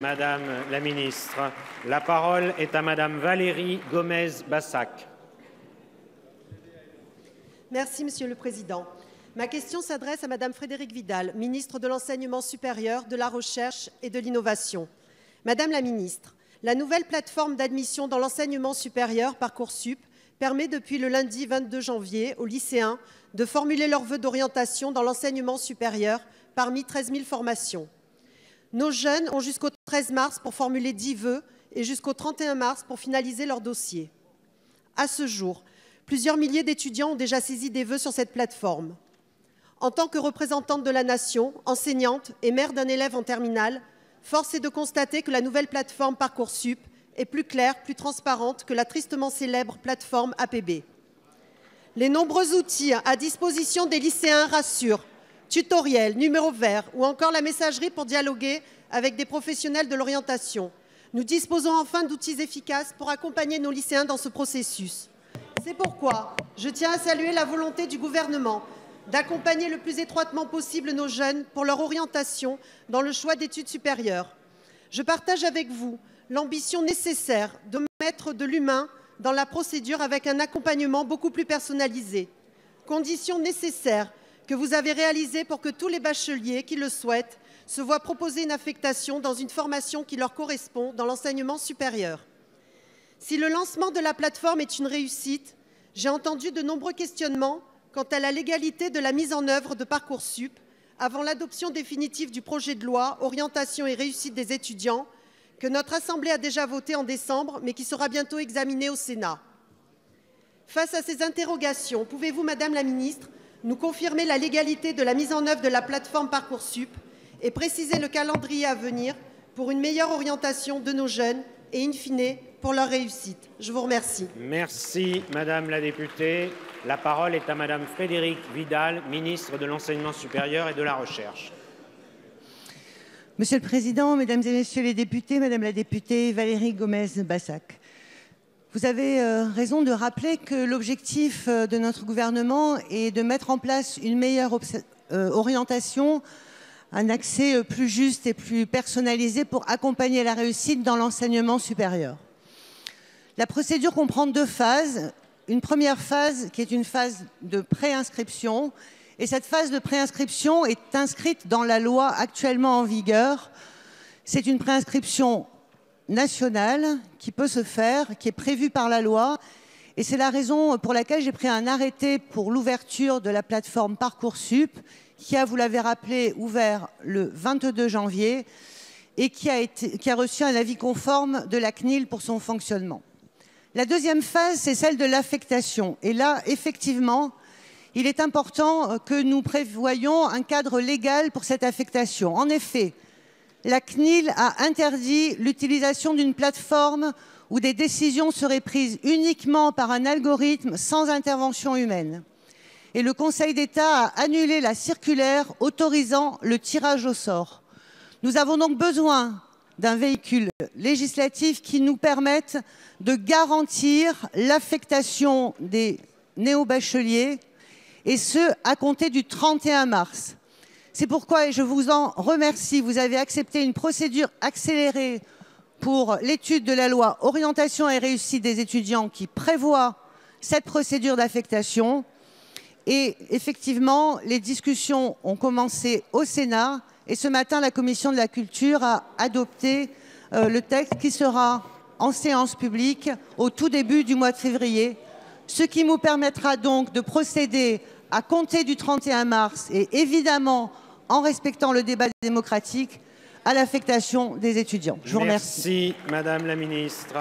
Madame la ministre. La parole est à Madame Valérie Gomez-Bassac. Merci, Monsieur le Président. Ma question s'adresse à Madame Frédérique Vidal, ministre de l'Enseignement supérieur, de la Recherche et de l'Innovation. Madame la ministre, la nouvelle plateforme d'admission dans l'enseignement supérieur Parcoursup permet depuis le lundi 22 janvier aux lycéens de formuler leurs vœux d'orientation dans l'enseignement supérieur parmi 13 000 formations. Nos jeunes ont jusqu'au 13 mars pour formuler 10 vœux et jusqu'au 31 mars pour finaliser leur dossier. À ce jour, plusieurs milliers d'étudiants ont déjà saisi des vœux sur cette plateforme. En tant que représentante de la Nation, enseignante et mère d'un élève en terminale, force est de constater que la nouvelle plateforme Parcoursup est plus claire, plus transparente que la tristement célèbre plateforme APB. Les nombreux outils à disposition des lycéens rassurent. Tutoriels, numéros verts ou encore la messagerie pour dialoguer avec des professionnels de l'orientation. Nous disposons enfin d'outils efficaces pour accompagner nos lycéens dans ce processus. C'est pourquoi je tiens à saluer la volonté du gouvernement d'accompagner le plus étroitement possible nos jeunes pour leur orientation dans le choix d'études supérieures. Je partage avec vous l'ambition nécessaire de mettre de l'humain dans la procédure avec un accompagnement beaucoup plus personnalisé. Condition nécessaire que vous avez réalisé pour que tous les bacheliers qui le souhaitent se voient proposer une affectation dans une formation qui leur correspond dans l'enseignement supérieur. Si le lancement de la plateforme est une réussite, j'ai entendu de nombreux questionnements quant à la légalité de la mise en œuvre de Parcoursup avant l'adoption définitive du projet de loi Orientation et réussite des étudiants que notre Assemblée a déjà voté en décembre, mais qui sera bientôt examiné au Sénat. Face à ces interrogations, pouvez-vous, Madame la ministre, nous confirmer la légalité de la mise en œuvre de la plateforme Parcoursup et préciser le calendrier à venir pour une meilleure orientation de nos jeunes et, in fine, pour leur réussite. Je vous remercie. Merci, Madame la députée. La parole est à Madame Frédérique Vidal, ministre de l'Enseignement supérieur et de la Recherche. Monsieur le Président, Mesdames et Messieurs les députés, Madame la députée Valérie Gomez-Bassac, vous avez raison de rappeler que l'objectif de notre gouvernement est de mettre en place une meilleure orientation, un accès plus juste et plus personnalisé pour accompagner la réussite dans l'enseignement supérieur. La procédure comprend deux phases. Une première phase qui est une phase de préinscription. Et cette phase de préinscription est inscrite dans la loi actuellement en vigueur. C'est une préinscription nationale qui peut se faire, qui est prévue par la loi. Et c'est la raison pour laquelle j'ai pris un arrêté pour l'ouverture de la plateforme Parcoursup, qui a, vous l'avez rappelé, ouvert le 22 janvier et qui a reçu un avis conforme de la CNIL pour son fonctionnement. La deuxième phase, c'est celle de l'affectation. Et là, effectivement, il est important que nous prévoyions un cadre légal pour cette affectation. En effet, la CNIL a interdit l'utilisation d'une plateforme où des décisions seraient prises uniquement par un algorithme sans intervention humaine. Et le Conseil d'État a annulé la circulaire autorisant le tirage au sort. Nous avons donc besoin d'un véhicule législatif qui nous permette de garantir l'affectation des néo-bacheliers, et ce, à compter du 31 mars. C'est pourquoi, et je vous en remercie, vous avez accepté une procédure accélérée pour l'étude de la loi Orientation et réussite des étudiants qui prévoit cette procédure d'affectation. Et effectivement, les discussions ont commencé au Sénat et ce matin, la Commission de la Culture a adopté le texte qui sera en séance publique au tout début du mois de février, ce qui nous permettra donc de procéder à compter du 31 mars et évidemment en respectant le débat démocratique à l'affectation des étudiants. Je vous remercie. Merci, Madame la ministre.